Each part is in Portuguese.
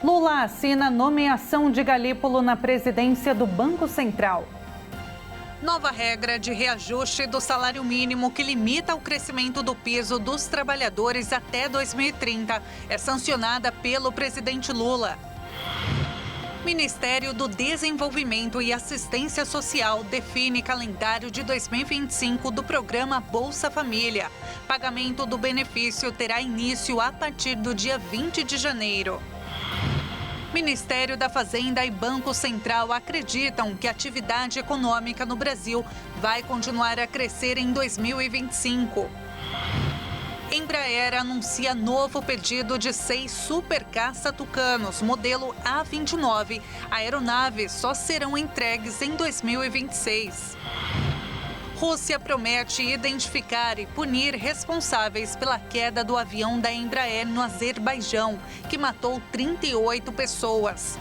Lula assina nomeação de Galípolo na presidência do Banco Central. Nova regra de reajuste do salário mínimo que limita o crescimento do piso dos trabalhadores até 2030 é sancionada pelo presidente Lula. Ministério do Desenvolvimento e Assistência Social define calendário de 2025 do programa Bolsa Família. Pagamento do benefício terá início a partir do dia 20 de janeiro. Ministério da Fazenda e Banco Central acreditam que a atividade econômica no Brasil vai continuar a crescer em 2025. Embraer anuncia novo pedido de 6 Super Caça Tucanos, modelo A29. Aeronaves só serão entregues em 2026. Rússia promete identificar e punir responsáveis pela queda do avião da Embraer no Azerbaijão, que matou 38 pessoas.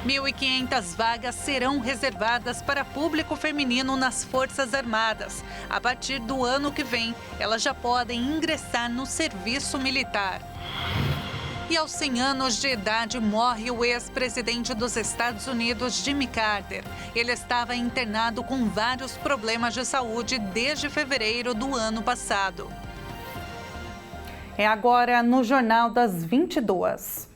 1.500 vagas serão reservadas para público feminino nas Forças Armadas. A partir do ano que vem, elas já podem ingressar no serviço militar. E aos 100 anos de idade morre o ex-presidente dos Estados Unidos, Jimmy Carter. Ele estava internado com vários problemas de saúde desde fevereiro do ano passado. É agora no Jornal das 22.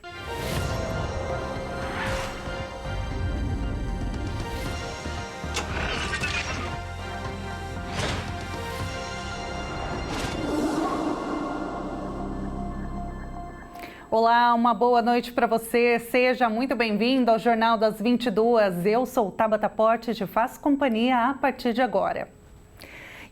Olá, uma boa noite para você. Seja muito bem-vindo ao Jornal das 22. Eu sou Tabata Porte e te faço companhia a partir de agora.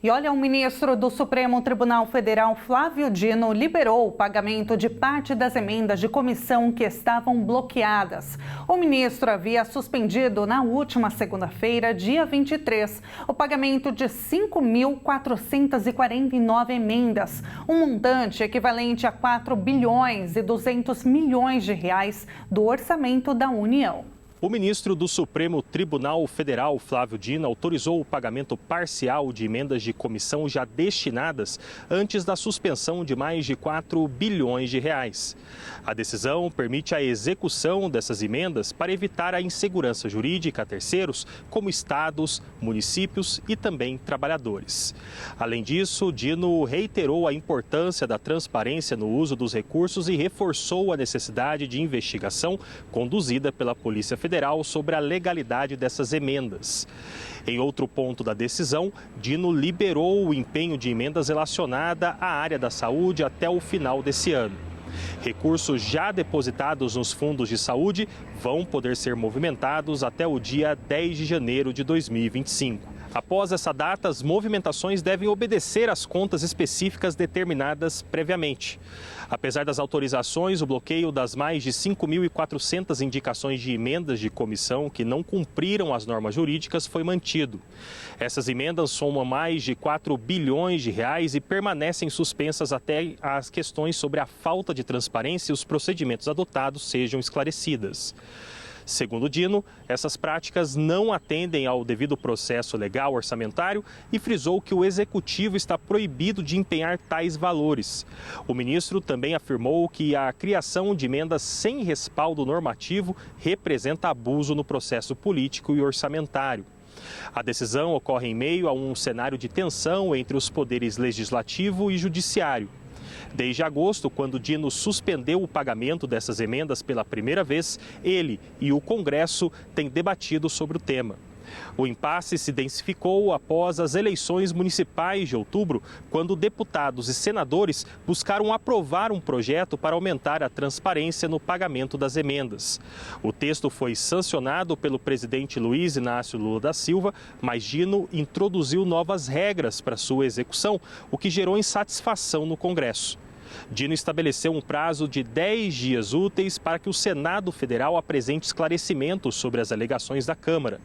E olha, o ministro do Supremo Tribunal Federal, Flávio Dino, liberou o pagamento de parte das emendas de comissão que estavam bloqueadas. O ministro havia suspendido na última segunda-feira, dia 23, o pagamento de 5.449 emendas, um montante equivalente a 4 bilhões e 200 milhões de reais do orçamento da União. O ministro do Supremo Tribunal Federal, Flávio Dino, autorizou o pagamento parcial de emendas de comissão já destinadas antes da suspensão de mais de 4 bilhões de reais. A decisão permite a execução dessas emendas para evitar a insegurança jurídica a terceiros, como estados, municípios e também trabalhadores. Além disso, Dino reiterou a importância da transparência no uso dos recursos e reforçou a necessidade de investigação conduzida pela Polícia Federal sobre a legalidade dessas emendas. Em outro ponto da decisão, Dino liberou o empenho de emendas relacionada à área da saúde até o final desse ano. Recursos já depositados nos fundos de saúde vão poder ser movimentados até o dia 10 de janeiro de 2025. Após essa data, as movimentações devem obedecer às contas específicas determinadas previamente. Apesar das autorizações, o bloqueio das mais de 5.400 indicações de emendas de comissão que não cumpriram as normas jurídicas foi mantido. Essas emendas somam mais de 4 bilhões de reais e permanecem suspensas até as questões sobre a falta de transparência e os procedimentos adotados sejam esclarecidas. Segundo Dino, essas práticas não atendem ao devido processo legal orçamentário e frisou que o executivo está proibido de empenhar tais valores. O ministro também afirmou que a criação de emendas sem respaldo normativo representa abuso no processo político e orçamentário. A decisão ocorre em meio a um cenário de tensão entre os poderes legislativo e judiciário. Desde agosto, quando Dino suspendeu o pagamento dessas emendas pela primeira vez, ele e o Congresso têm debatido sobre o tema. O impasse se densificou após as eleições municipais de outubro, quando deputados e senadores buscaram aprovar um projeto para aumentar a transparência no pagamento das emendas. O texto foi sancionado pelo presidente Luiz Inácio Lula da Silva, mas Dino introduziu novas regras para sua execução, o que gerou insatisfação no Congresso. Dino estabeleceu um prazo de 10 dias úteis para que o Senado Federal apresente esclarecimentos sobre as alegações da Câmara.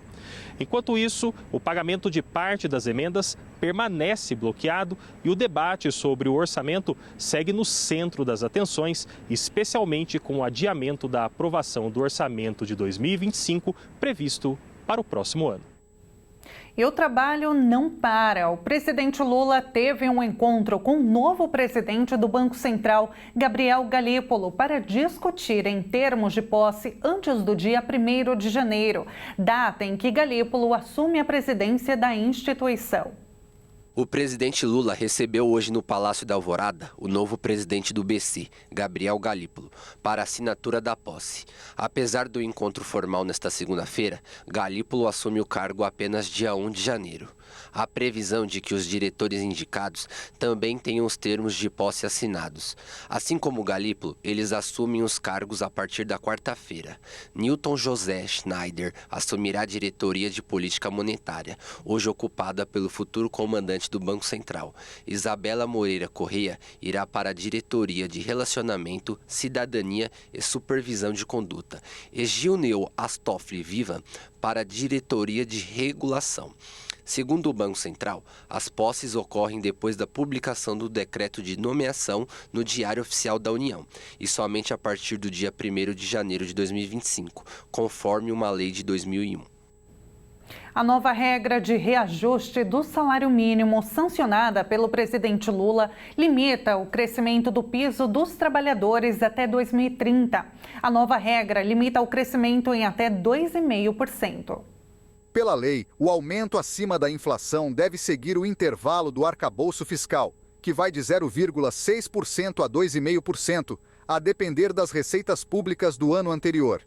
Enquanto isso, o pagamento de parte das emendas permanece bloqueado e o debate sobre o orçamento segue no centro das atenções, especialmente com o adiamento da aprovação do orçamento de 2025 previsto para o próximo ano. E o trabalho não para. O presidente Lula teve um encontro com o novo presidente do Banco Central, Gabriel Galípolo, para discutir em termos de posse antes do dia 1º de janeiro, data em que Galípolo assume a presidência da instituição. O presidente Lula recebeu hoje no Palácio da Alvorada o novo presidente do BC, Gabriel Galípolo, para a assinatura da posse. Apesar do encontro formal nesta segunda-feira, Galípolo assume o cargo apenas dia 1 de janeiro. Há previsão de que os diretores indicados também tenham os termos de posse assinados. Assim como Galípolo, eles assumem os cargos a partir da quarta-feira. Newton José Schneider assumirá a diretoria de política monetária, hoje ocupada pelo futuro comandante do Banco Central. Isabela Moreira Correia irá para a diretoria de relacionamento, cidadania e supervisão de conduta. E Gilneu Astolfi Vivan para a diretoria de regulação. Segundo o Banco Central, as posses ocorrem depois da publicação do decreto de nomeação no Diário Oficial da União e somente a partir do dia 1º de janeiro de 2025, conforme uma lei de 2001. A nova regra de reajuste do salário mínimo, sancionada pelo presidente Lula, limita o crescimento do piso dos trabalhadores até 2030. A nova regra limita o crescimento em até 2,5%. Pela lei, o aumento acima da inflação deve seguir o intervalo do arcabouço fiscal, que vai de 0,6% a 2,5%, a depender das receitas públicas do ano anterior.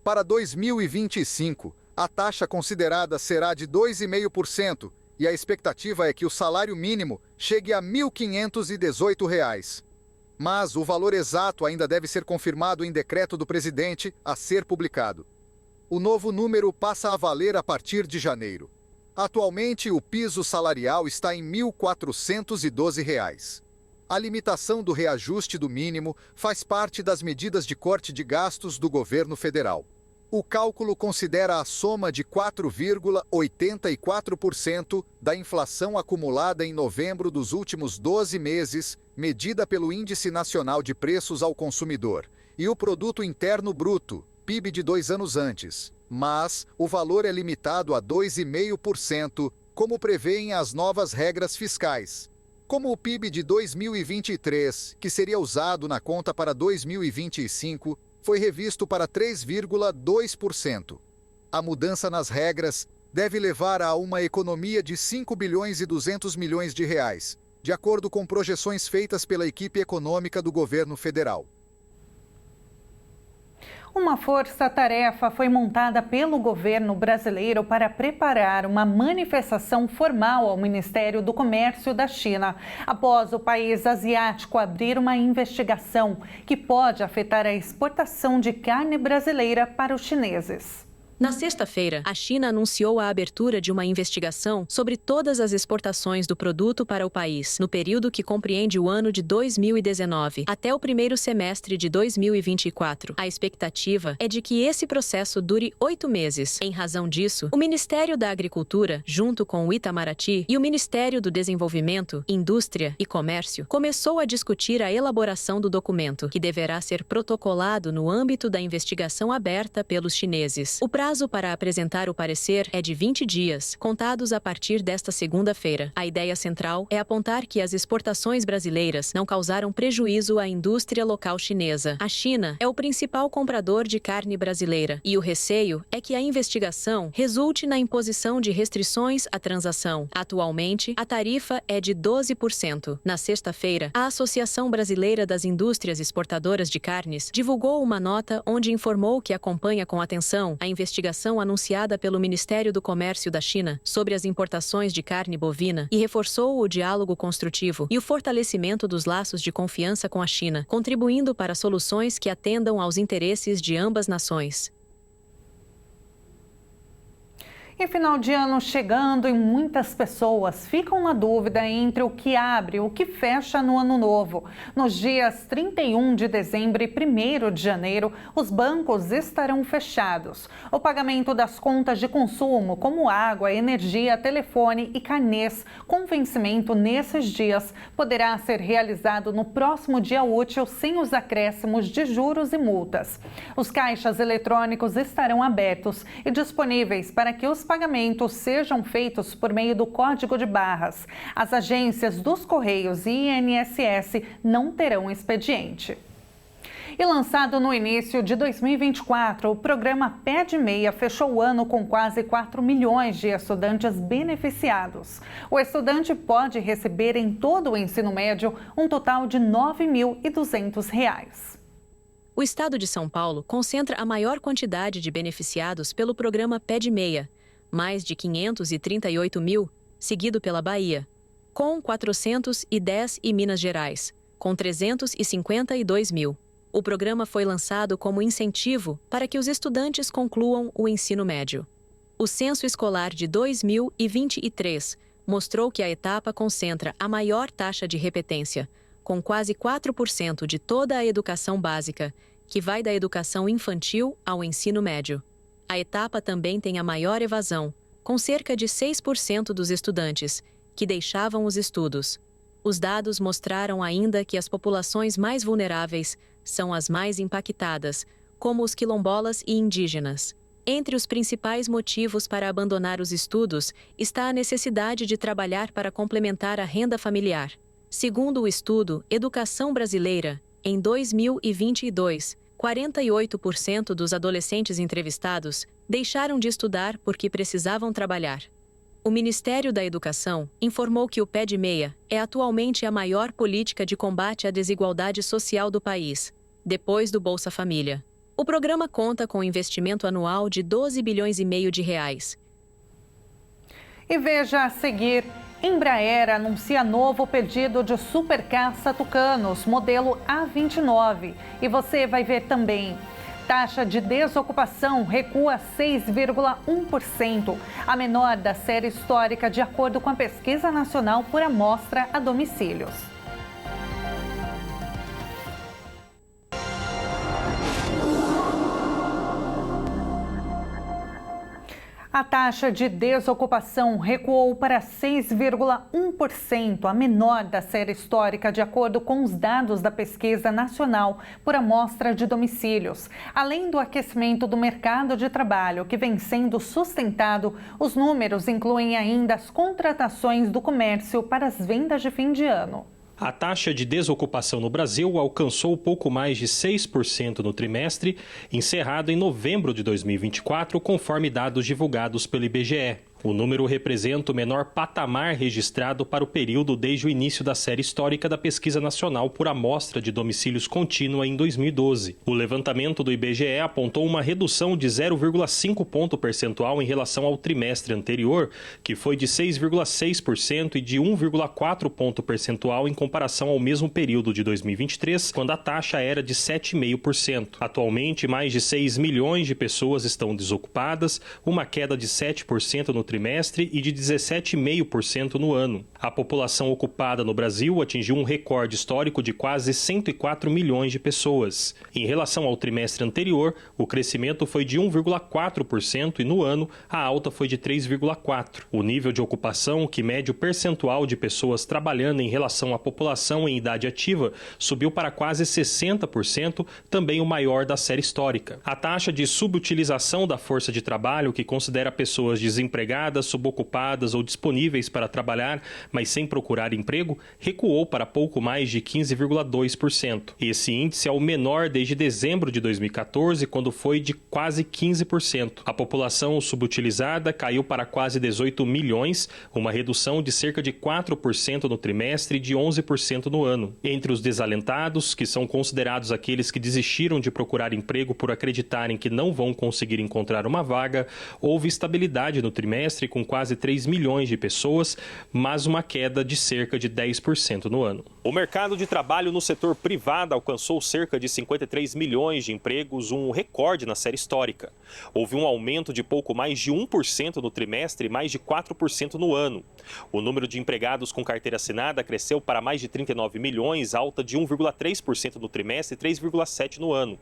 Para 2025, a taxa considerada será de 2,5% e a expectativa é que o salário mínimo chegue a R$ 1.518. Mas o valor exato ainda deve ser confirmado em decreto do presidente a ser publicado. O novo número passa a valer a partir de janeiro. Atualmente, o piso salarial está em R$ 1.412. A limitação do reajuste do mínimo faz parte das medidas de corte de gastos do governo federal. O cálculo considera a soma de 4,84% da inflação acumulada em novembro dos últimos 12 meses, medida pelo Índice Nacional de Preços ao Consumidor, e o Produto Interno Bruto, PIB de 2 anos antes, mas o valor é limitado a 2,5%, como prevêem as novas regras fiscais. Como o PIB de 2023, que seria usado na conta para 2025, foi revisto para 3,2%. A mudança nas regras deve levar a uma economia de 5 bilhões e 200 milhões de reais, de acordo com projeções feitas pela equipe econômica do governo federal. Uma força-tarefa foi montada pelo governo brasileiro para preparar uma manifestação formal ao Ministério do Comércio da China, após o país asiático abrir uma investigação que pode afetar a exportação de carne brasileira para os chineses. Na sexta-feira, a China anunciou a abertura de uma investigação sobre todas as exportações do produto para o país, no período que compreende o ano de 2019 até o primeiro semestre de 2024. A expectativa é de que esse processo dure 8 meses. Em razão disso, o Ministério da Agricultura, junto com o Itamaraty e o Ministério do Desenvolvimento, Indústria e Comércio, começou a discutir a elaboração do documento, que deverá ser protocolado no âmbito da investigação aberta pelos chineses. O prazo para apresentar o parecer é de 20 dias, contados a partir desta segunda-feira. A ideia central é apontar que as exportações brasileiras não causaram prejuízo à indústria local chinesa. A China é o principal comprador de carne brasileira e o receio é que a investigação resulte na imposição de restrições à transação. Atualmente, a tarifa é de 12%. Na sexta-feira, a Associação Brasileira das Indústrias Exportadoras de Carnes divulgou uma nota onde informou que acompanha com atenção a investigação anunciada pelo Ministério do Comércio da China sobre as importações de carne bovina e reforçou o diálogo construtivo e o fortalecimento dos laços de confiança com a China, contribuindo para soluções que atendam aos interesses de ambas nações. E final de ano chegando e muitas pessoas ficam na dúvida entre o que abre e o que fecha no ano novo. Nos dias 31 de dezembro e 1º de janeiro, os bancos estarão fechados. O pagamento das contas de consumo, como água, energia, telefone e carnês, com vencimento nesses dias, poderá ser realizado no próximo dia útil sem os acréscimos de juros e multas. Os caixas eletrônicos estarão abertos e disponíveis para que os pagamentos sejam feitos por meio do Código de Barras. As agências dos Correios e INSS não terão expediente. E lançado no início de 2024, o programa Pé de Meia fechou o ano com quase 4 milhões de estudantes beneficiados. O estudante pode receber em todo o ensino médio um total de R$ 9.200. O estado de São Paulo concentra a maior quantidade de beneficiados pelo programa Pé de Meia, mais de 538 mil, seguido pela Bahia, com 410 e Minas Gerais, com 352 mil. O programa foi lançado como incentivo para que os estudantes concluam o ensino médio. O censo escolar de 2023 mostrou que a etapa concentra a maior taxa de repetência, com quase 4% de toda a educação básica, que vai da educação infantil ao ensino médio. A etapa também tem a maior evasão, com cerca de 6% dos estudantes, que deixavam os estudos. Os dados mostraram ainda que as populações mais vulneráveis são as mais impactadas, como os quilombolas e indígenas. Entre os principais motivos para abandonar os estudos está a necessidade de trabalhar para complementar a renda familiar. Segundo o estudo Educação Brasileira, em 2022, 48% dos adolescentes entrevistados deixaram de estudar porque precisavam trabalhar. O Ministério da Educação informou que o Pé de Meia é atualmente a maior política de combate à desigualdade social do país, depois do Bolsa Família. O programa conta com investimento anual de 12 bilhões e meio de reais. E veja a seguir, Embraer anuncia novo pedido de Super Caça Tucanos, modelo A29. E você vai ver também. Taxa de desocupação recua 6,1%, a menor da série histórica, de acordo com a Pesquisa Nacional por Amostra a Domicílios. A taxa de desocupação recuou para 6,1%, a menor da série histórica, de acordo com os dados da Pesquisa Nacional por Amostra de Domicílios. Além do aquecimento do mercado de trabalho, que vem sendo sustentado, os números incluem ainda as contratações do comércio para as vendas de fim de ano. A taxa de desocupação no Brasil alcançou pouco mais de 6% no trimestre, encerrado em novembro de 2024, conforme dados divulgados pelo IBGE. O número representa o menor patamar registrado para o período desde o início da série histórica da Pesquisa Nacional por Amostra de Domicílios Contínua em 2012. O levantamento do IBGE apontou uma redução de 0,5 ponto percentual em relação ao trimestre anterior, que foi de 6,6%, e de 1,4 ponto percentual em comparação ao mesmo período de 2023, quando a taxa era de 7,5%. Atualmente, mais de 6 milhões de pessoas estão desocupadas, uma queda de 7% no trimestre e de 17,5% no ano. A população ocupada no Brasil atingiu um recorde histórico de quase 104 milhões de pessoas. Em relação ao trimestre anterior, o crescimento foi de 1,4% e no ano a alta foi de 3,4%. O nível de ocupação, que mede o percentual de pessoas trabalhando em relação à população em idade ativa, subiu para quase 60%, também o maior da série histórica. A taxa de subutilização da força de trabalho, que considera pessoas desempregadas, subocupadas ou disponíveis para trabalhar, mas sem procurar emprego, recuou para pouco mais de 15,2%. Esse índice é o menor desde dezembro de 2014, quando foi de quase 15%. A população subutilizada caiu para quase 18 milhões, uma redução de cerca de 4% no trimestre e de 11% no ano. Entre os desalentados, que são considerados aqueles que desistiram de procurar emprego por acreditarem que não vão conseguir encontrar uma vaga, houve estabilidade no trimestre, com quase 3 milhões de pessoas, mas uma queda de cerca de 10% no ano. O mercado de trabalho no setor privado alcançou cerca de 53 milhões de empregos, um recorde na série histórica. Houve um aumento de pouco mais de 1% no trimestre e mais de 4% no ano. O número de empregados com carteira assinada cresceu para mais de 39 milhões, alta de 1,3% no trimestre e 3,7% no ano.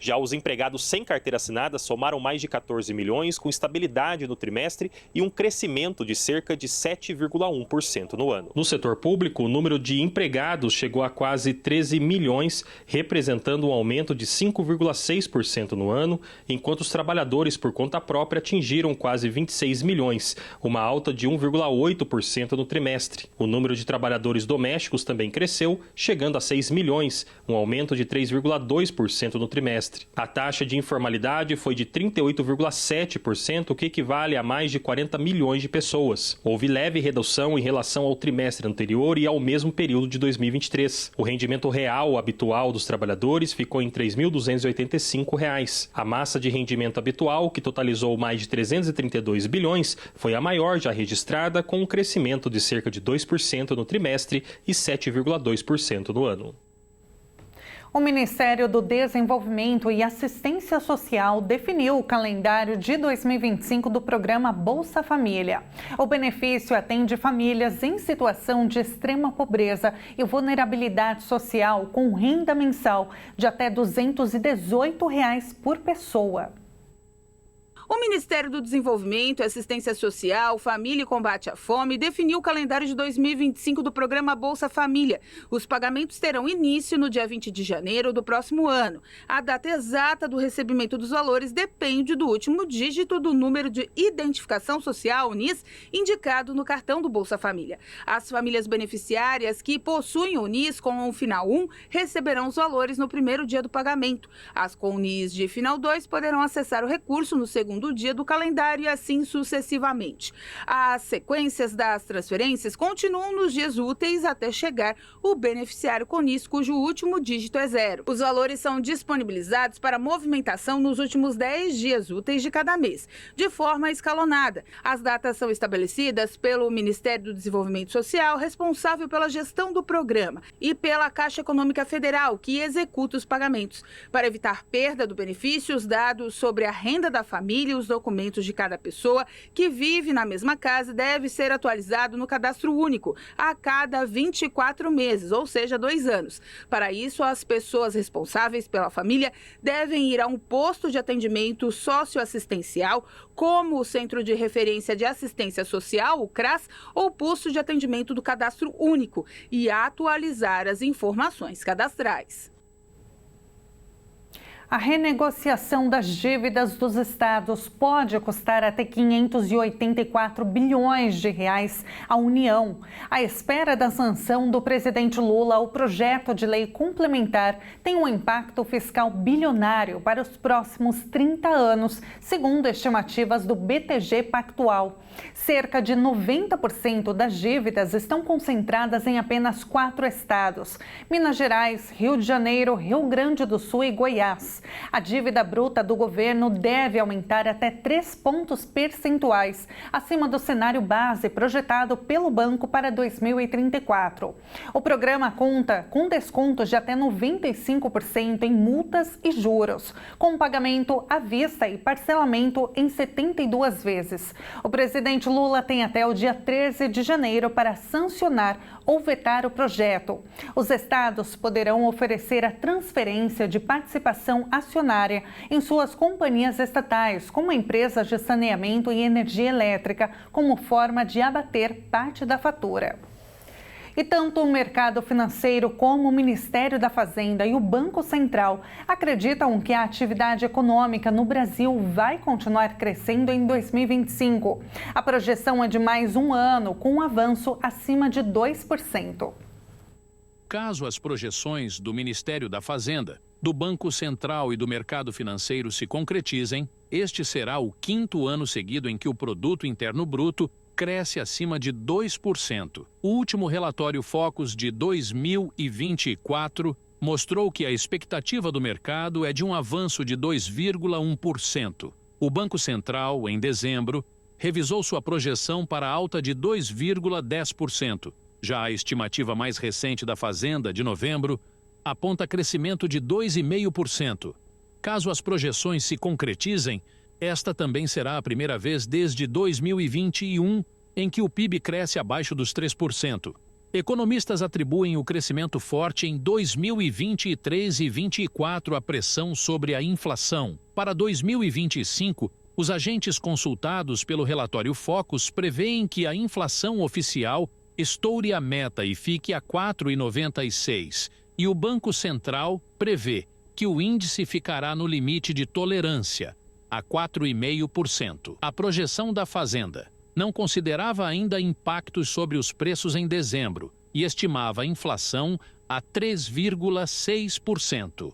Já os empregados sem carteira assinada somaram mais de 14 milhões, com estabilidade no trimestre e um crescimento de cerca de 7,1% no ano. No setor público, o número de empregados empregados chegou a quase 13 milhões, representando um aumento de 5,6% no ano, enquanto os trabalhadores por conta própria atingiram quase 26 milhões, uma alta de 1,8% no trimestre. O número de trabalhadores domésticos também cresceu, chegando a 6 milhões, um aumento de 3,2% no trimestre. A taxa de informalidade foi de 38,7%, o que equivale a mais de 40 milhões de pessoas. Houve leve redução em relação ao trimestre anterior e ao mesmo período de 2023. O rendimento real habitual dos trabalhadores ficou em R$ 3.285. A massa de rendimento habitual, que totalizou mais de 332 bilhões, foi a maior já registrada, com um crescimento de cerca de 2% no trimestre e 7,2% no ano. O Ministério do Desenvolvimento e Assistência Social definiu o calendário de 2025 do programa Bolsa Família. O benefício atende famílias em situação de extrema pobreza e vulnerabilidade social com renda mensal de até R$ 218 por pessoa. O Ministério do Desenvolvimento e Assistência Social, Família e Combate à Fome definiu o calendário de 2025 do programa Bolsa Família. Os pagamentos terão início no dia 20 de janeiro do próximo ano. A data exata do recebimento dos valores depende do último dígito do número de identificação social, NIS, indicado no cartão do Bolsa Família. As famílias beneficiárias que possuem o NIS com o final 1 receberão os valores no primeiro dia do pagamento. As com NIS de final 2 poderão acessar o recurso no segundo dia do calendário e assim sucessivamente. As sequências das transferências continuam nos dias úteis até chegar o beneficiário com NIS cujo último dígito é 0. Os valores são disponibilizados para movimentação nos últimos 10 dias úteis de cada mês, de forma escalonada. As datas são estabelecidas pelo Ministério do Desenvolvimento Social, responsável pela gestão do programa, e pela Caixa Econômica Federal, que executa os pagamentos. Para evitar perda do benefício, os dados sobre a renda da família e os documentos de cada pessoa que vive na mesma casa deve ser atualizado no Cadastro Único a cada 24 meses, ou seja, 2 anos. Para isso, as pessoas responsáveis pela família devem ir a um posto de atendimento socioassistencial, como o Centro de Referência de Assistência Social, o CRAS, ou posto de atendimento do Cadastro Único, e atualizar as informações cadastrais. A renegociação das dívidas dos estados pode custar até 584 bilhões de reais à União. À espera da sanção do presidente Lula, o projeto de lei complementar tem um impacto fiscal bilionário para os próximos 30 anos, segundo estimativas do BTG Pactual. Cerca de 90% das dívidas estão concentradas em apenas 4 estados: Minas Gerais, Rio de Janeiro, Rio Grande do Sul e Goiás. A dívida bruta do governo deve aumentar até 3 pontos percentuais, acima do cenário base projetado pelo banco para 2034. O programa conta com descontos de até 95% em multas e juros, com pagamento à vista e parcelamento em 72 vezes. O presidente Lula tem até o dia 13 de janeiro para sancionar ou vetar o projeto. Os estados poderão oferecer a transferência de participação acionária em suas companhias estatais, como empresas de saneamento e energia elétrica, como forma de abater parte da fatura. E tanto o mercado financeiro como o Ministério da Fazenda e o Banco Central acreditam que a atividade econômica no Brasil vai continuar crescendo em 2025. A projeção é de mais um ano, com um avanço acima de 2%. Caso as projeções do Ministério da Fazenda, do Banco Central e do mercado financeiro se concretizem, este será o 5º ano seguido em que o Produto Interno Bruto cresce acima de 2%. O último relatório Focus de 2024 mostrou que a expectativa do mercado é de um avanço de 2,1%. O Banco Central, em dezembro, revisou sua projeção para alta de 2,10%. Já a estimativa mais recente da Fazenda, de novembro, aponta crescimento de 2,5%. Caso as projeções se concretizem, esta também será a primeira vez desde 2021 em que o PIB cresce abaixo dos 3%. Economistas atribuem o crescimento forte em 2023 e 2024 à pressão sobre a inflação. Para 2025, os agentes consultados pelo relatório Focus prevêem que a inflação oficial estoure a meta e fique a 4,96, e o Banco Central prevê que o índice ficará no limite de tolerância, a 4,5%. A projeção da Fazenda não considerava ainda impactos sobre os preços em dezembro e estimava a inflação a 3,6%.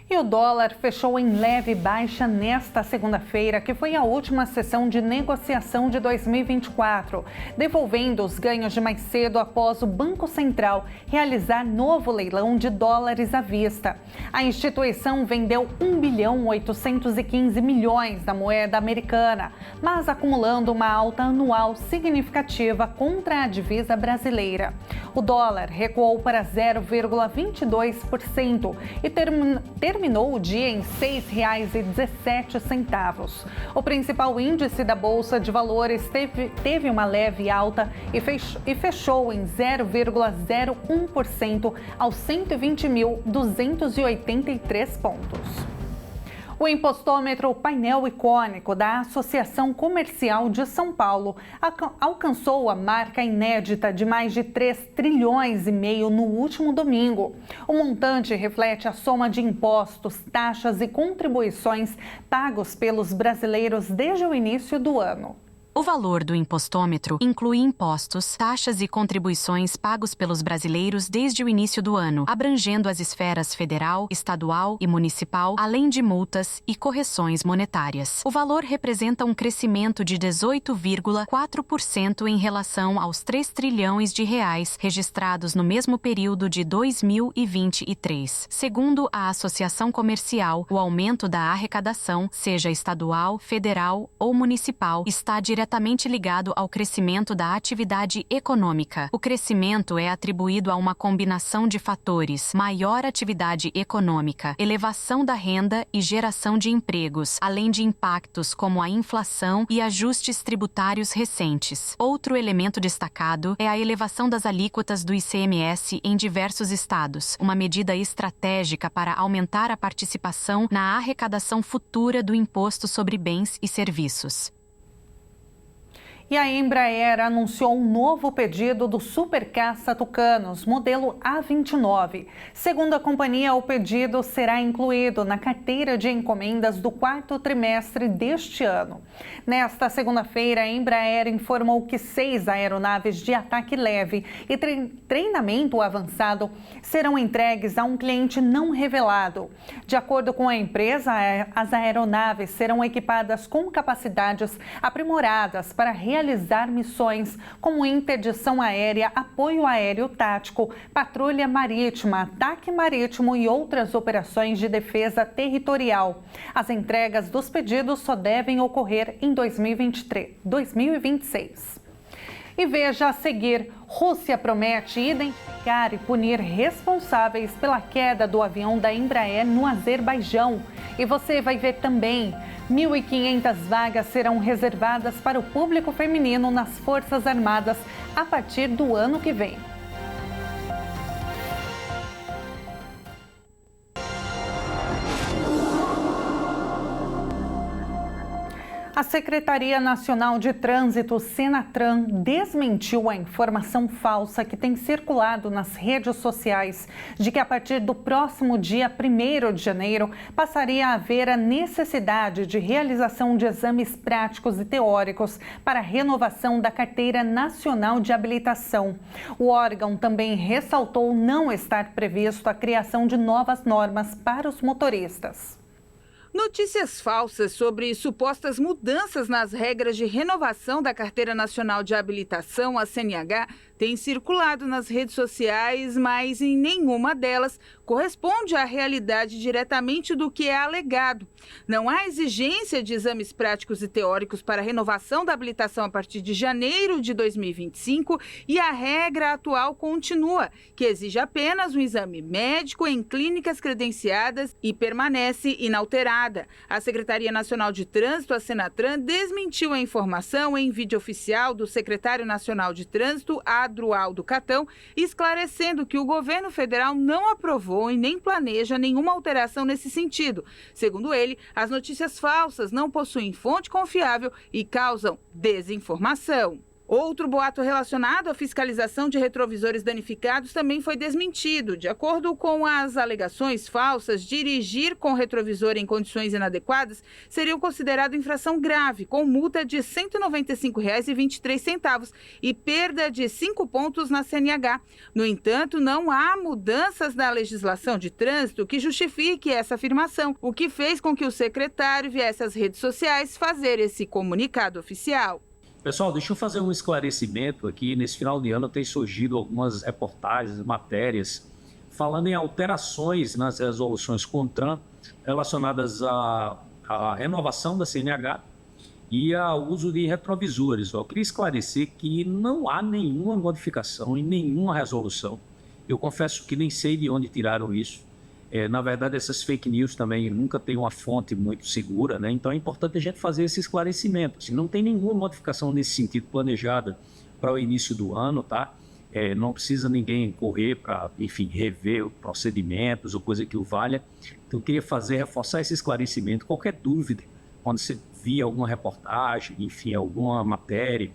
E o dólar fechou em leve baixa nesta segunda-feira, que foi a última sessão de negociação de 2024, devolvendo os ganhos de mais cedo após o Banco Central realizar novo leilão de dólares à vista. A instituição vendeu 1,815 bilhões da moeda americana, mas acumulando uma alta anual significativa contra a divisa brasileira. O dólar recuou para 0,22% e terminou o dia em R$ 6,17. O principal índice da Bolsa de Valores teve uma leve alta e fechou em 0,01% aos 120.283 pontos. O impostômetro painel icônico da Associação Comercial de São Paulo alcançou a marca inédita de mais de 3,5 trilhões no último domingo. O montante reflete a soma de impostos, taxas e contribuições pagos pelos brasileiros desde o início do ano. O valor do impostômetro inclui impostos, taxas e contribuições pagos pelos brasileiros desde o início do ano, abrangendo as esferas federal, estadual e municipal, além de multas e correções monetárias. O valor representa um crescimento de 18,4% em relação aos 3 trilhões de reais registrados no mesmo período de 2023. Segundo a Associação Comercial, o aumento da arrecadação, seja estadual, federal ou municipal, está diretamente ligado ao crescimento da atividade econômica. O crescimento é atribuído a uma combinação de fatores: maior atividade econômica, elevação da renda e geração de empregos, além de impactos como a inflação e ajustes tributários recentes. Outro elemento destacado é a elevação das alíquotas do ICMS em diversos estados, uma medida estratégica para aumentar a participação na arrecadação futura do Imposto sobre Bens e Serviços. E a Embraer anunciou um novo pedido do Super Caça Tucanos, modelo A29. Segundo a companhia, o pedido será incluído na carteira de encomendas do 4º trimestre deste ano. Nesta segunda-feira, a Embraer informou que 6 aeronaves de ataque leve e treinamento avançado serão entregues a um cliente não revelado. De acordo com a empresa, as aeronaves serão equipadas com capacidades aprimoradas para realizar missões como interdição aérea, apoio aéreo tático, patrulha marítima, ataque marítimo e outras operações de defesa territorial. As entregas dos pedidos só devem ocorrer em 2026. E veja a seguir: Rússia promete identificar e punir responsáveis pela queda do avião da Embraer no Azerbaijão. E você vai ver também: 1.500 vagas serão reservadas para o público feminino nas Forças Armadas a partir do ano que vem. A Secretaria Nacional de Trânsito, Senatran, desmentiu a informação falsa que tem circulado nas redes sociais de que a partir do próximo dia 1º de janeiro passaria a haver a necessidade de realização de exames práticos e teóricos para a renovação da Carteira Nacional de Habilitação. O órgão também ressaltou não estar previsto a criação de novas normas para os motoristas. Notícias falsas sobre supostas mudanças nas regras de renovação da Carteira Nacional de Habilitação, a CNH, têm circulado nas redes sociais, mas em nenhuma delas corresponde à realidade diretamente do que é alegado. Não há exigência de exames práticos e teóricos para a renovação da habilitação a partir de janeiro de 2025 e a regra atual continua, que exige apenas um exame médico em clínicas credenciadas e permanece inalterada. A Secretaria Nacional de Trânsito, a Senatran, desmentiu a informação em vídeo oficial do secretário nacional de Trânsito, Adroaldo Catão, esclarecendo que o governo federal não aprovou e nem planeja nenhuma alteração nesse sentido. Segundo ele, as notícias falsas não possuem fonte confiável e causam desinformação. Outro boato relacionado à fiscalização de retrovisores danificados também foi desmentido. De acordo com as alegações falsas, dirigir com retrovisor em condições inadequadas seria considerado infração grave, com multa de R$ 195,23 e perda de 5 pontos na CNH. No entanto, não há mudanças na legislação de trânsito que justifique essa afirmação, o que fez com que o secretário viesse às redes sociais fazer esse comunicado oficial. Pessoal, deixa eu fazer um esclarecimento aqui. Nesse final de ano tem surgido algumas reportagens, matérias, falando em alterações nas resoluções CONTRAN relacionadas à renovação da CNH e ao uso de retrovisores. Eu queria esclarecer que não há nenhuma modificação em nenhuma resolução. Eu confesso que nem sei de onde tiraram isso. Na verdade, essas fake news também nunca tem uma fonte muito segura, né? Então é importante a gente fazer esse esclarecimento. Se não tem nenhuma modificação nesse sentido planejada para o início do ano, tá? Não precisa ninguém correr para, enfim, rever procedimentos ou coisa que o valha. Então eu queria reforçar esse esclarecimento. Qualquer dúvida, quando você via alguma reportagem, enfim, alguma matéria,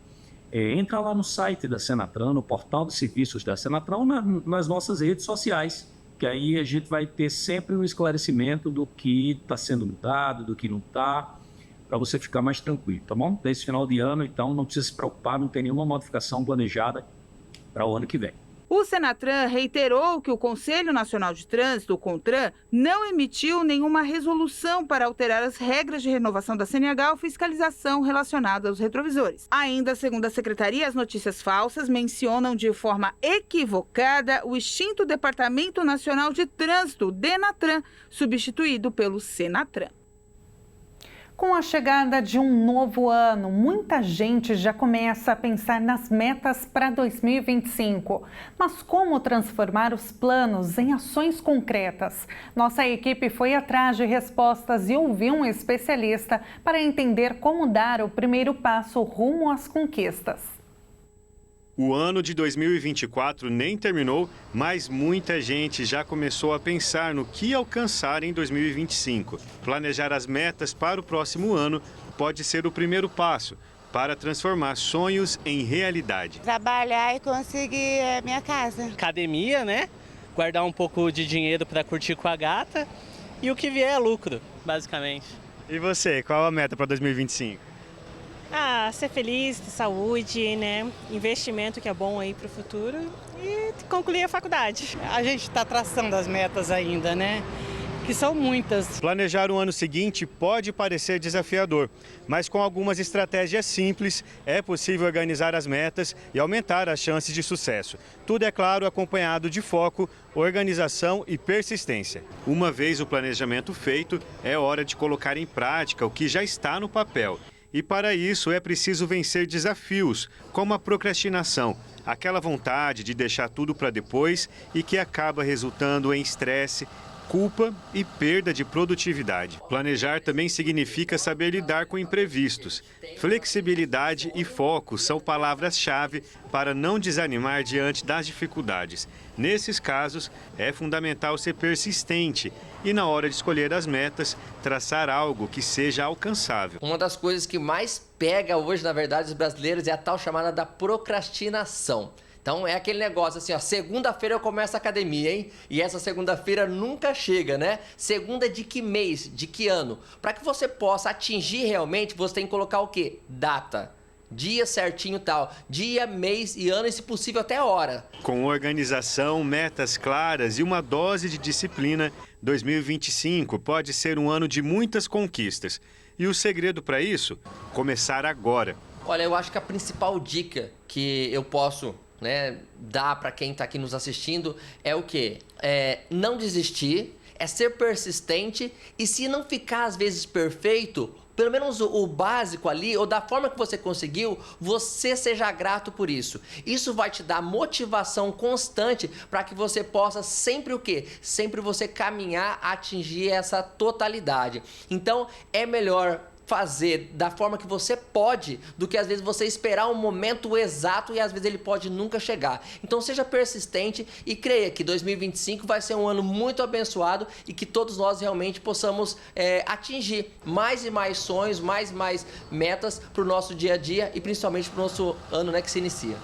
entra lá no site da Senatran, no portal de serviços da Senatran, nas nossas redes sociais, que aí a gente vai ter sempre um esclarecimento do que está sendo mudado, do que não está, para você ficar mais tranquilo, tá bom? Desse final de ano, então, não precisa se preocupar, não tem nenhuma modificação planejada para o ano que vem. O Senatran reiterou que o Conselho Nacional de Trânsito, o CONTRAN, não emitiu nenhuma resolução para alterar as regras de renovação da CNH ou fiscalização relacionada aos retrovisores. Ainda, segundo a Secretaria, as notícias falsas mencionam de forma equivocada o extinto Departamento Nacional de Trânsito, DENATRAN, substituído pelo Senatran. Com a chegada de um novo ano, muita gente já começa a pensar nas metas para 2025. Mas como transformar os planos em ações concretas? Nossa equipe foi atrás de respostas e ouviu um especialista para entender como dar o primeiro passo rumo às conquistas. O ano de 2024 nem terminou, mas muita gente já começou a pensar no que alcançar em 2025. Planejar as metas para o próximo ano pode ser o primeiro passo para transformar sonhos em realidade. Trabalhar e conseguir a minha casa. Academia, né? Guardar um pouco de dinheiro para curtir com a gata e o que vier é lucro, basicamente. E você, qual a meta para 2025? Ser feliz, ter saúde, né? Investimento que é bom aí para o futuro e concluir a faculdade. A gente está traçando as metas ainda, né? Que são muitas. Planejar o ano seguinte pode parecer desafiador, mas com algumas estratégias simples é possível organizar as metas e aumentar as chances de sucesso. Tudo, é claro, acompanhado de foco, organização e persistência. Uma vez o planejamento feito, é hora de colocar em prática o que já está no papel. E para isso é preciso vencer desafios, como a procrastinação, aquela vontade de deixar tudo para depois e que acaba resultando em estresse, culpa e perda de produtividade. Planejar também significa saber lidar com imprevistos. Flexibilidade e foco são palavras-chave para não desanimar diante das dificuldades. Nesses casos, é fundamental ser persistente e, na hora de escolher as metas, traçar algo que seja alcançável. Uma das coisas que mais pega hoje, na verdade, os brasileiros é a tal chamada da procrastinação. Então é aquele negócio assim, ó, segunda-feira eu começo a academia, hein? E essa segunda-feira nunca chega, né? Segunda de que mês, de que ano? Para que você possa atingir realmente, você tem que colocar o quê? Data. Dia certinho tal, dia, mês e ano e, se possível, até hora. Com organização, metas claras e uma dose de disciplina, 2025 pode ser um ano de muitas conquistas. E o segredo para isso? Começar agora. Olha, eu acho que a principal dica que eu posso dar para quem está aqui nos assistindo é o quê? Não desistir, é ser persistente e, se não ficar às vezes perfeito, pelo menos o básico ali, ou da forma que você conseguiu, você seja grato por isso. Isso vai te dar motivação constante para que você possa sempre o quê? Sempre você caminhar a atingir essa totalidade. Então, é melhor fazer da forma que você pode, do que às vezes você esperar um momento exato e às vezes ele pode nunca chegar. Então seja persistente e creia que 2025 vai ser um ano muito abençoado e que todos nós realmente possamos atingir mais e mais sonhos, mais e mais metas para o nosso dia a dia e principalmente para o nosso ano, né, que se inicia.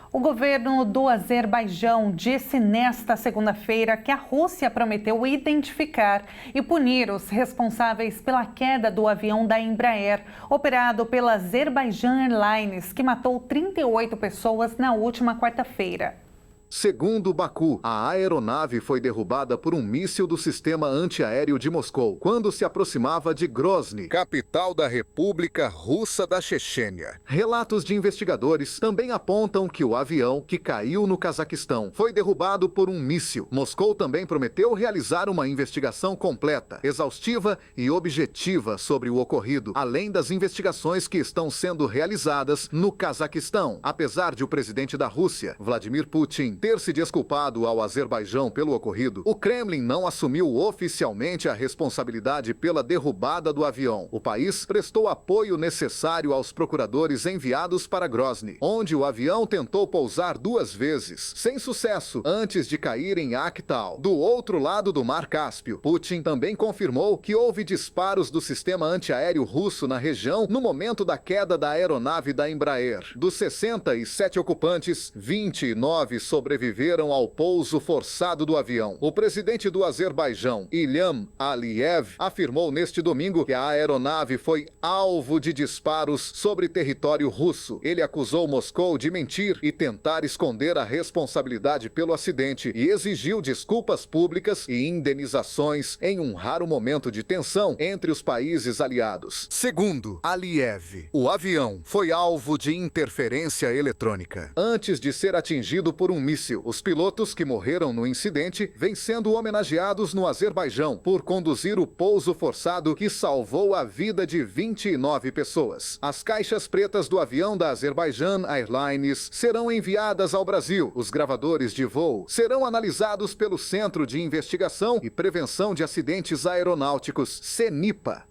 O governo do Azerbaijão disse nesta segunda-feira que a Rússia prometeu identificar e punir os responsáveis pela queda do avião da Embraer, operado pela Azerbaijan Airlines, que matou 38 pessoas na última quarta-feira. Segundo Baku, a aeronave foi derrubada por um míssil do sistema antiaéreo de Moscou, quando se aproximava de Grozny, capital da República Russa da Chechênia. Relatos de investigadores também apontam que o avião, que caiu no Cazaquistão, foi derrubado por um míssil. Moscou também prometeu realizar uma investigação completa, exaustiva e objetiva sobre o ocorrido, além das investigações que estão sendo realizadas no Cazaquistão. Apesar de o presidente da Rússia, Vladimir Putin, ter se desculpado ao Azerbaijão pelo ocorrido, o Kremlin não assumiu oficialmente a responsabilidade pela derrubada do avião. O país prestou apoio necessário aos procuradores enviados para Grozny, onde o avião tentou pousar 2 vezes, sem sucesso, antes de cair em Akhtal, do outro lado do Mar Cáspio. Putin também confirmou que houve disparos do sistema antiaéreo russo na região no momento da queda da aeronave da Embraer. Dos 67 ocupantes, 29 sobreviveram ao pouso forçado do avião. O presidente do Azerbaijão, Ilham Aliyev, afirmou neste domingo que a aeronave foi alvo de disparos sobre território russo. Ele acusou Moscou de mentir e tentar esconder a responsabilidade pelo acidente e exigiu desculpas públicas e indenizações em um raro momento de tensão entre os países aliados. Segundo Aliyev, o avião foi alvo de interferência eletrônica. Antes de ser atingido por um míssil, os pilotos que morreram no incidente vêm sendo homenageados no Azerbaijão por conduzir o pouso forçado que salvou a vida de 29 pessoas. As caixas pretas do avião da Azerbaijan Airlines serão enviadas ao Brasil. Os gravadores de voo serão analisados pelo Centro de Investigação e Prevenção de Acidentes Aeronáuticos, CENIPA.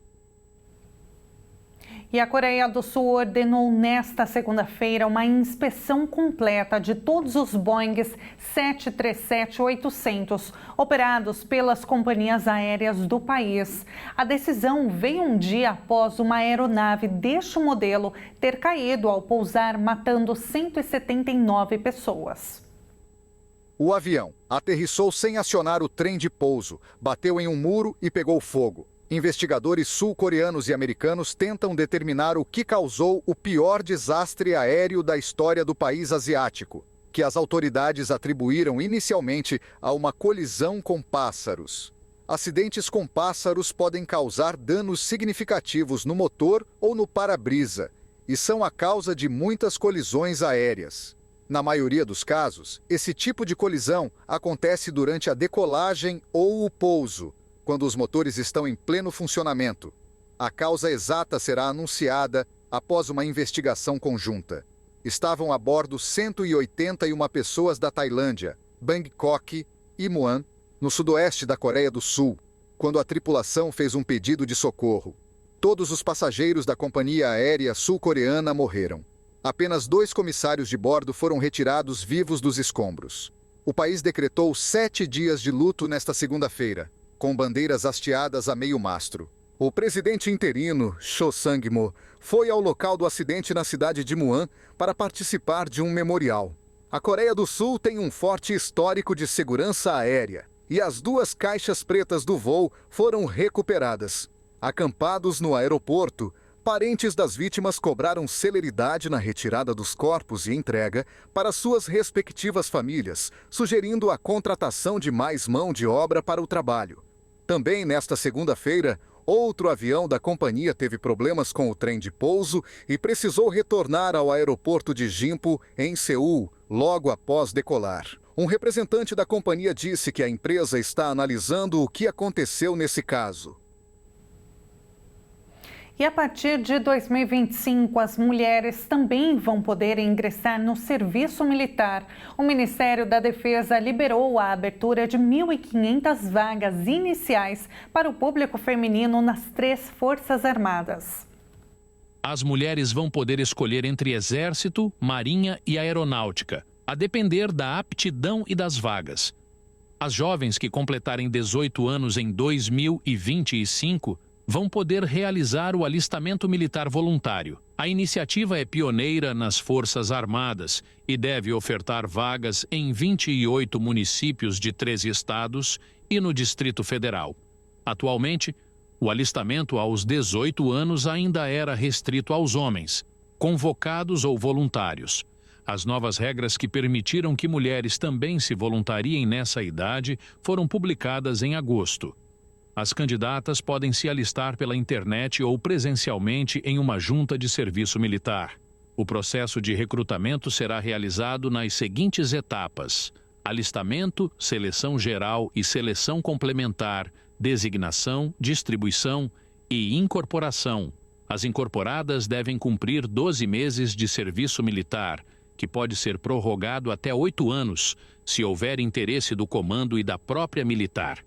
E a Coreia do Sul ordenou nesta segunda-feira uma inspeção completa de todos os Boeing 737-800 operados pelas companhias aéreas do país. A decisão veio um dia após uma aeronave deste modelo ter caído ao pousar, matando 179 pessoas. O avião aterrissou sem acionar o trem de pouso, bateu em um muro e pegou fogo. Investigadores sul-coreanos e americanos tentam determinar o que causou o pior desastre aéreo da história do país asiático, que as autoridades atribuíram inicialmente a uma colisão com pássaros. Acidentes com pássaros podem causar danos significativos no motor ou no para-brisa e são a causa de muitas colisões aéreas. Na maioria dos casos, esse tipo de colisão acontece durante a decolagem ou o pouso, quando os motores estão em pleno funcionamento. A causa exata será anunciada após uma investigação conjunta. Estavam a bordo 181 pessoas da Tailândia, Bangkok e Muan, no sudoeste da Coreia do Sul, quando a tripulação fez um pedido de socorro. Todos os passageiros da companhia aérea sul-coreana morreram. Apenas 2 comissários de bordo foram retirados vivos dos escombros. O país decretou 7 dias de luto nesta segunda-feira, com bandeiras hasteadas a meio mastro. O presidente interino, Cho Sang-mo, foi ao local do acidente na cidade de Muan para participar de um memorial. A Coreia do Sul tem um forte histórico de segurança aérea e as 2 caixas pretas do voo foram recuperadas. Acampados no aeroporto, parentes das vítimas cobraram celeridade na retirada dos corpos e entrega para suas respectivas famílias, sugerindo a contratação de mais mão de obra para o trabalho. Também nesta segunda-feira, outro avião da companhia teve problemas com o trem de pouso e precisou retornar ao aeroporto de Gimpo, em Seul, logo após decolar. Um representante da companhia disse que a empresa está analisando o que aconteceu nesse caso. E a partir de 2025, as mulheres também vão poder ingressar no serviço militar. O Ministério da Defesa liberou a abertura de 1.500 vagas iniciais para o público feminino nas 3 Forças Armadas. As mulheres vão poder escolher entre Exército, Marinha e Aeronáutica, a depender da aptidão e das vagas. As jovens que completarem 18 anos em 2025 vão poder realizar o alistamento militar voluntário. A iniciativa é pioneira nas Forças Armadas e deve ofertar vagas em 28 municípios de 13 estados e no Distrito Federal. Atualmente, o alistamento aos 18 anos ainda era restrito aos homens, convocados ou voluntários. As novas regras que permitiram que mulheres também se voluntariem nessa idade foram publicadas em agosto. As candidatas podem se alistar pela internet ou presencialmente em uma junta de serviço militar. O processo de recrutamento será realizado nas seguintes etapas: alistamento, seleção geral e seleção complementar, designação, distribuição e incorporação. As incorporadas devem cumprir 12 meses de serviço militar, que pode ser prorrogado até 8 anos, se houver interesse do comando e da própria militar.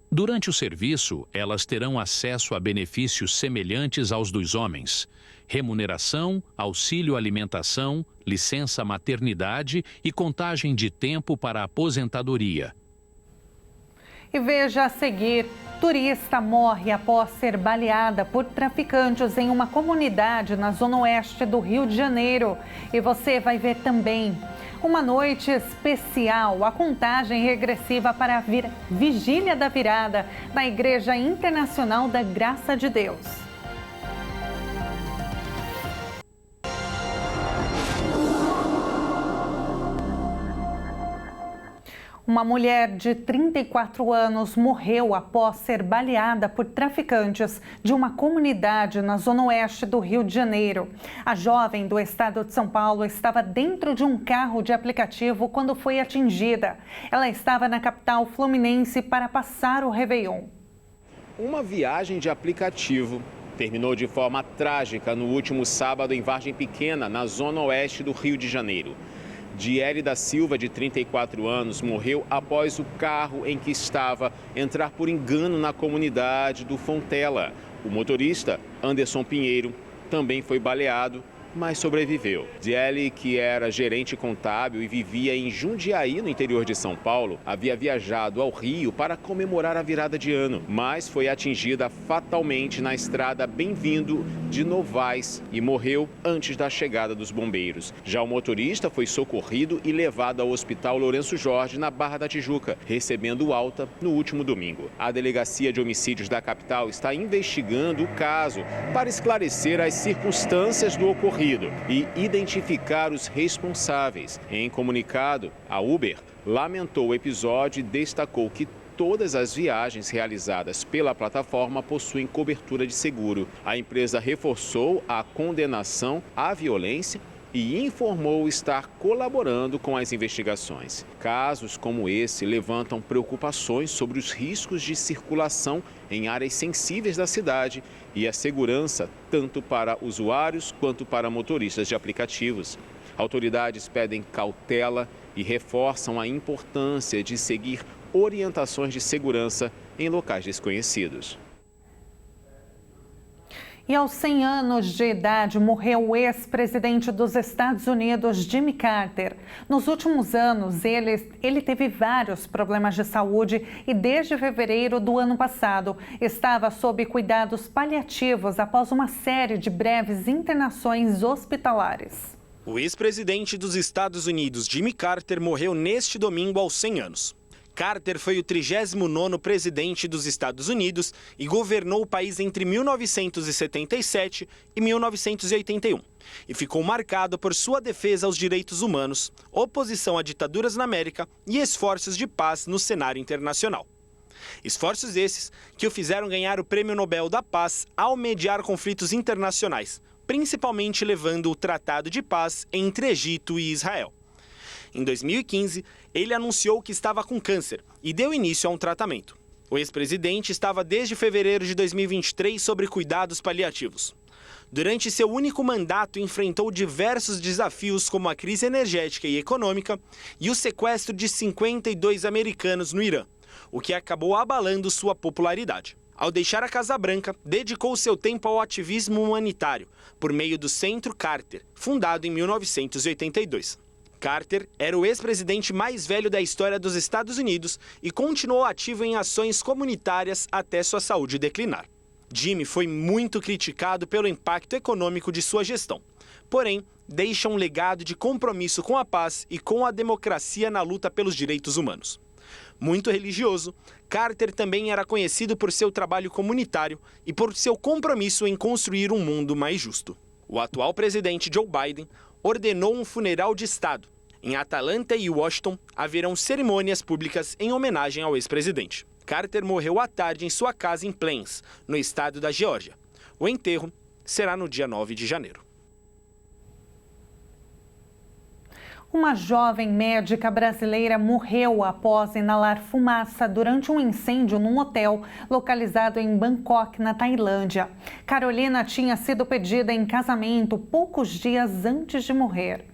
Durante o serviço, elas terão acesso a benefícios semelhantes aos dos homens: remuneração, auxílio alimentação, licença maternidade e contagem de tempo para aposentadoria. E veja a seguir: turista morre após ser baleada por traficantes em uma comunidade na zona oeste do Rio de Janeiro. E você vai ver também uma noite especial, a contagem regressiva para a Vigília da Virada na Igreja Internacional da Graça de Deus. Uma mulher de 34 anos morreu após ser baleada por traficantes de uma comunidade na zona oeste do Rio de Janeiro. A jovem do estado de São Paulo estava dentro de um carro de aplicativo quando foi atingida. Ela estava na capital fluminense para passar o Réveillon. Uma viagem de aplicativo terminou de forma trágica no último sábado em Vargem Pequena, na zona oeste do Rio de Janeiro. Diele da Silva, de 34 anos, morreu após o carro em que estava entrar por engano na comunidade do Fontela. O motorista, Anderson Pinheiro, também foi baleado, mas sobreviveu. Diele, que era gerente contábil e vivia em Jundiaí, no interior de São Paulo, havia viajado ao Rio para comemorar a virada de ano, mas foi atingida fatalmente na estrada Bem-vindo de Novaes e morreu antes da chegada dos bombeiros. Já o motorista foi socorrido e levado ao Hospital Lourenço Jorge, na Barra da Tijuca, recebendo alta no último domingo. A Delegacia de Homicídios da capital está investigando o caso para esclarecer as circunstâncias do ocorrido e identificar os responsáveis. Em comunicado, a Uber lamentou o episódio e destacou que todas as viagens realizadas pela plataforma possuem cobertura de seguro. A empresa reforçou a condenação à violência e informou estar colaborando com as investigações. Casos como esse levantam preocupações sobre os riscos de circulação em áreas sensíveis da cidade e a segurança tanto para usuários quanto para motoristas de aplicativos. Autoridades pedem cautela e reforçam a importância de seguir orientações de segurança em locais desconhecidos. E aos 100 anos de idade morreu o ex-presidente dos Estados Unidos, Jimmy Carter. Nos últimos anos, ele teve vários problemas de saúde e desde fevereiro do ano passado estava sob cuidados paliativos após uma série de breves internações hospitalares. O ex-presidente dos Estados Unidos, Jimmy Carter, morreu neste domingo aos 100 anos. Carter foi o 39º presidente dos Estados Unidos e governou o país entre 1977 e 1981. E ficou marcado por sua defesa aos direitos humanos, oposição a ditaduras na América e esforços de paz no cenário internacional. Esforços esses que o fizeram ganhar o Prêmio Nobel da Paz ao mediar conflitos internacionais, principalmente levando o Tratado de Paz entre Egito e Israel. Em 2015, ele anunciou que estava com câncer e deu início a um tratamento. O ex-presidente estava desde fevereiro de 2023 sob cuidados paliativos. Durante seu único mandato, enfrentou diversos desafios como a crise energética e econômica e o sequestro de 52 americanos no Irã, o que acabou abalando sua popularidade. Ao deixar a Casa Branca, dedicou seu tempo ao ativismo humanitário, por meio do Centro Carter, fundado em 1982. Carter era o ex-presidente mais velho da história dos Estados Unidos e continuou ativo em ações comunitárias até sua saúde declinar. Jimmy foi muito criticado pelo impacto econômico de sua gestão, porém, deixa um legado de compromisso com a paz e com a democracia na luta pelos direitos humanos. Muito religioso, Carter também era conhecido por seu trabalho comunitário e por seu compromisso em construir um mundo mais justo. O atual presidente Joe Biden ordenou um funeral de Estado. Em Atlanta e Washington, haverão cerimônias públicas em homenagem ao ex-presidente. Carter morreu à tarde em sua casa em Plains, no estado da Geórgia. O enterro será no dia 9 de janeiro. Uma jovem médica brasileira morreu após inalar fumaça durante um incêndio num hotel localizado em Bangkok, na Tailândia. Carolina tinha sido pedida em casamento poucos dias antes de morrer.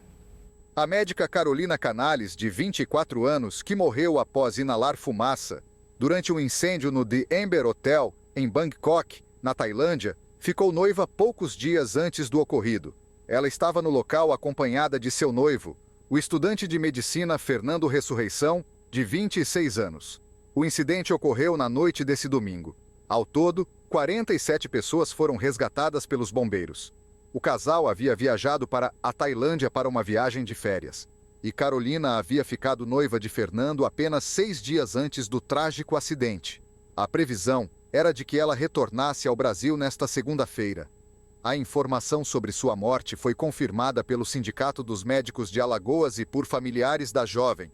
A médica Carolina Canales, de 24 anos, que morreu após inalar fumaça durante um incêndio no The Amber Hotel, em Bangkok, na Tailândia, ficou noiva poucos dias antes do ocorrido. Ela estava no local acompanhada de seu noivo, o estudante de medicina Fernando Ressurreição, de 26 anos. O incidente ocorreu na noite desse domingo. Ao todo, 47 pessoas foram resgatadas pelos bombeiros. O casal havia viajado para a Tailândia para uma viagem de férias. E Carolina havia ficado noiva de Fernando apenas 6 dias antes do trágico acidente. A previsão era de que ela retornasse ao Brasil nesta segunda-feira. A informação sobre sua morte foi confirmada pelo Sindicato dos Médicos de Alagoas e por familiares da jovem.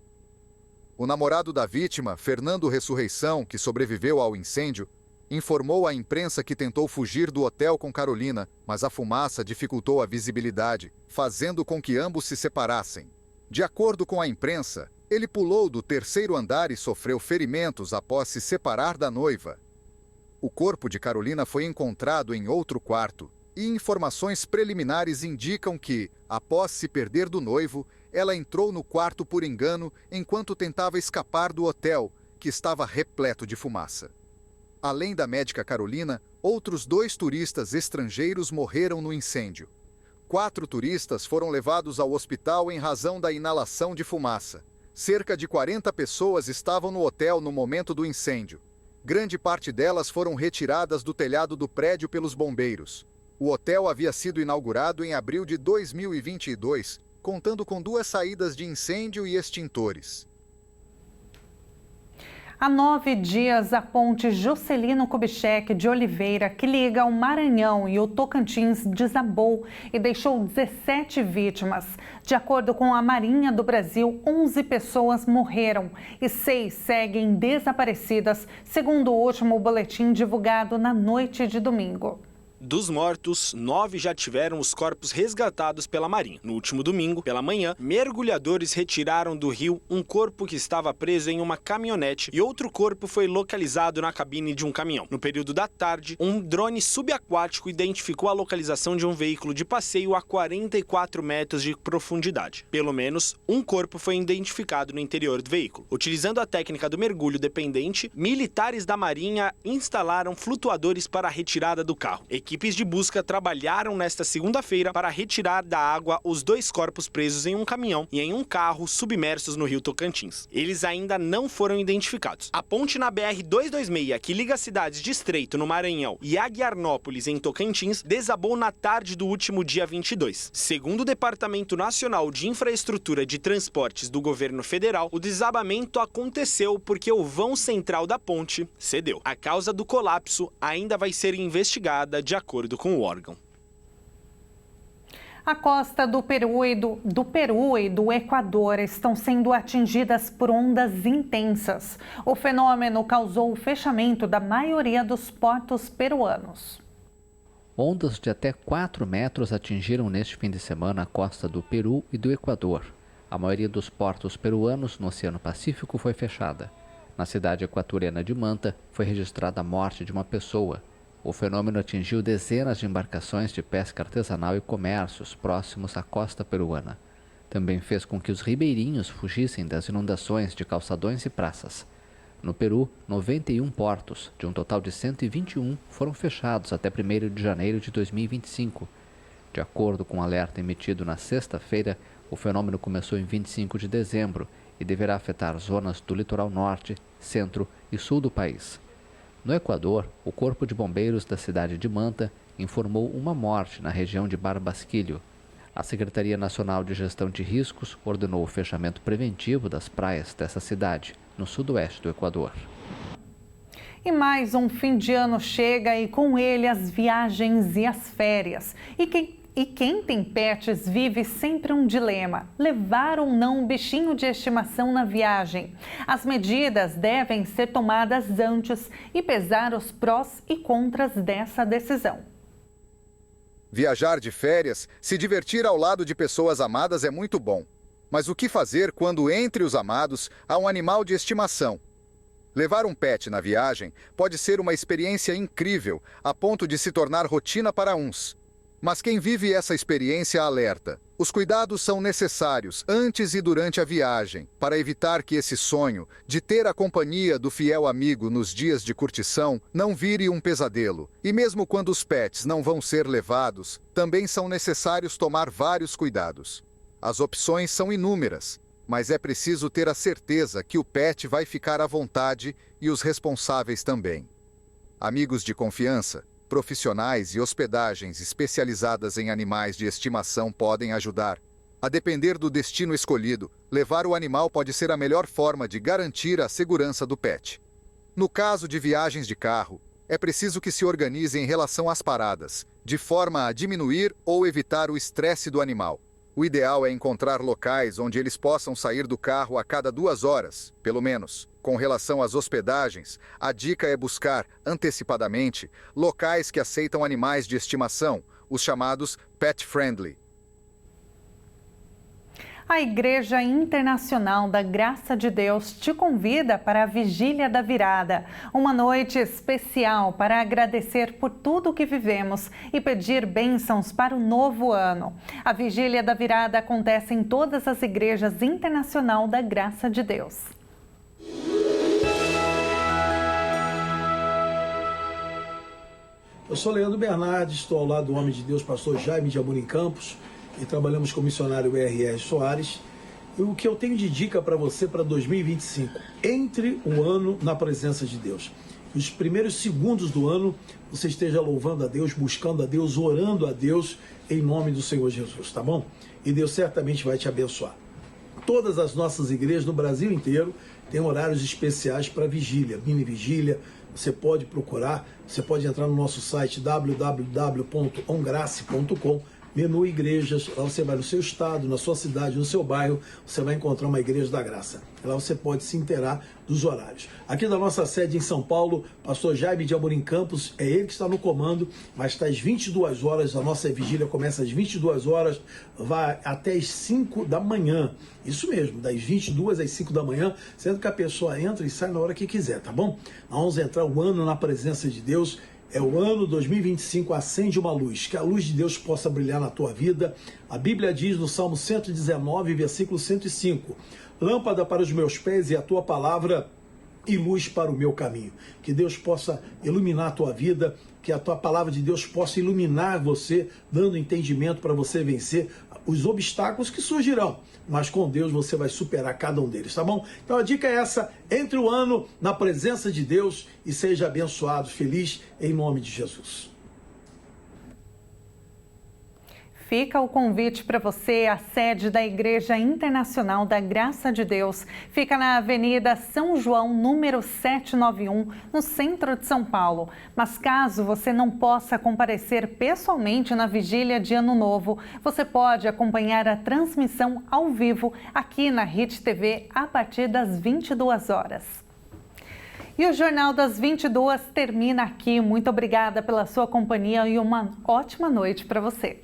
O namorado da vítima, Fernando Ressurreição, que sobreviveu ao incêndio, informou à imprensa que tentou fugir do hotel com Carolina, mas a fumaça dificultou a visibilidade, fazendo com que ambos se separassem. De acordo com a imprensa, ele pulou do 3º andar e sofreu ferimentos após se separar da noiva. O corpo de Carolina foi encontrado em outro quarto. E informações preliminares indicam que, após se perder do noivo, ela entrou no quarto por engano enquanto tentava escapar do hotel, que estava repleto de fumaça. Além da médica Carolina, outros 2 turistas estrangeiros morreram no incêndio. 4 turistas foram levados ao hospital em razão da inalação de fumaça. Cerca de 40 pessoas estavam no hotel no momento do incêndio. Grande parte delas foram retiradas do telhado do prédio pelos bombeiros. O hotel havia sido inaugurado em abril de 2022, contando com 2 saídas de incêndio e extintores. Há 9 dias, a ponte Juscelino Kubitschek de Oliveira, que liga o Maranhão e o Tocantins, desabou e deixou 17 vítimas. De acordo com a Marinha do Brasil, 11 pessoas morreram e 6 seguem desaparecidas, segundo o último boletim divulgado na noite de domingo. Dos mortos, 9 já tiveram os corpos resgatados pela Marinha. No último domingo, pela manhã, mergulhadores retiraram do rio um corpo que estava preso em uma caminhonete e outro corpo foi localizado na cabine de um caminhão. No período da tarde, um drone subaquático identificou a localização de um veículo de passeio a 44 metros de profundidade. Pelo menos um corpo foi identificado no interior do veículo. Utilizando a técnica do mergulho dependente, militares da Marinha instalaram flutuadores para a retirada do carro. Equipes de busca trabalharam nesta segunda-feira para retirar da água os 2 corpos presos em um caminhão e em um carro submersos no rio Tocantins. Eles ainda não foram identificados. A ponte na BR-226, que liga as cidades de Estreito, no Maranhão, e Aguiarnópolis, em Tocantins, desabou na tarde do último dia 22. Segundo o Departamento Nacional de Infraestrutura de Transportes do Governo Federal, o desabamento aconteceu porque o vão central da ponte cedeu. A causa do colapso ainda vai ser investigada de acordo com o órgão. A costa do Peru e do Equador estão sendo atingidas por ondas intensas. O fenômeno causou o fechamento da maioria dos portos peruanos. Ondas de até 4 metros atingiram neste fim de semana a costa do Peru e do Equador. A maioria dos portos peruanos no Oceano Pacífico foi fechada. Na cidade equatoriana de Manta, foi registrada a morte de uma pessoa. O fenômeno atingiu dezenas de embarcações de pesca artesanal e comércios próximos à costa peruana. Também fez com que os ribeirinhos fugissem das inundações de calçadões e praças. No Peru, 91 portos, de um total de 121, foram fechados até 1º de janeiro de 2025. De acordo com o alerta emitido na sexta-feira, o fenômeno começou em 25 de dezembro e deverá afetar zonas do litoral norte, centro e sul do país. No Equador, o Corpo de Bombeiros da cidade de Manta informou uma morte na região de Barbasquilho. A Secretaria Nacional de Gestão de Riscos ordenou o fechamento preventivo das praias dessa cidade, no sudoeste do Equador. E mais um fim de ano chega e com ele as viagens e as férias. E quem tem pets vive sempre um dilema: levar ou não um bichinho de estimação na viagem. As medidas devem ser tomadas antes e pesar os prós e contras dessa decisão. Viajar de férias, se divertir ao lado de pessoas amadas é muito bom. Mas o que fazer quando entre os amados há um animal de estimação? Levar um pet na viagem pode ser uma experiência incrível, a ponto de se tornar rotina para uns. Mas quem vive essa experiência alerta: os cuidados são necessários antes e durante a viagem, para evitar que esse sonho de ter a companhia do fiel amigo nos dias de curtição não vire um pesadelo. E mesmo quando os pets não vão ser levados, também são necessários tomar vários cuidados. As opções são inúmeras, mas é preciso ter a certeza que o pet vai ficar à vontade e os responsáveis também. Amigos de confiança, profissionais e hospedagens especializadas em animais de estimação podem ajudar. A depender do destino escolhido, levar o animal pode ser a melhor forma de garantir a segurança do pet. No caso de viagens de carro, é preciso que se organize em relação às paradas, de forma a diminuir ou evitar o estresse do animal. O ideal é encontrar locais onde eles possam sair do carro a cada 2 horas, pelo menos. Com relação às hospedagens, a dica é buscar, antecipadamente, locais que aceitam animais de estimação, os chamados pet-friendly. A Igreja Internacional da Graça de Deus te convida para a Vigília da Virada, uma noite especial para agradecer por tudo que vivemos e pedir bênçãos para o novo ano. A Vigília da Virada acontece em todas as igrejas Internacional da Graça de Deus. Eu sou Leandro Bernardes, estou ao lado do homem de Deus, pastor Jaime de Amorim Campos, e trabalhamos com o missionário R.R. Soares. E o que eu tenho de dica para você para 2025? Entre o ano na presença de Deus. Os primeiros segundos do ano, você esteja louvando a Deus, buscando a Deus, orando a Deus, em nome do Senhor Jesus, tá bom? E Deus certamente vai te abençoar. Todas as nossas igrejas no Brasil inteiro têm horários especiais para vigília, mini vigília. Você pode procurar, você pode entrar no nosso site www.ongrace.com, menu igrejas, lá você vai no seu estado, na sua cidade, no seu bairro, você vai encontrar uma igreja da graça. Lá você pode se inteirar dos horários. Aqui da nossa sede em São Paulo, pastor Jaime de Amorim Campos, é ele que está no comando, mas está às 22 horas, a nossa vigília começa às 22 horas, vai até às 5 da manhã. Isso mesmo, das 22 às 5 da manhã, sendo que a pessoa entra e sai na hora que quiser, tá bom? Nós vamos entrar o ano na presença de Deus. É o ano 2025, acende uma luz, que a luz de Deus possa brilhar na tua vida. A Bíblia diz no Salmo 119, versículo 105, lâmpada para os meus pés e a tua palavra e luz para o meu caminho. Que Deus possa iluminar a tua vida, que a tua palavra de Deus possa iluminar você, dando entendimento para você vencer os obstáculos que surgirão. Mas com Deus você vai superar cada um deles, tá bom? Então a dica é essa: entre o ano na presença de Deus e seja abençoado, feliz, em nome de Jesus. Fica o convite para você. A sede da Igreja Internacional da Graça de Deus fica na Avenida São João, número 791, no centro de São Paulo. Mas caso você não possa comparecer pessoalmente na vigília de Ano Novo, você pode acompanhar a transmissão ao vivo aqui na Hit TV a partir das 22 horas. E o Jornal das 22 termina aqui. Muito obrigada pela sua companhia e uma ótima noite para você.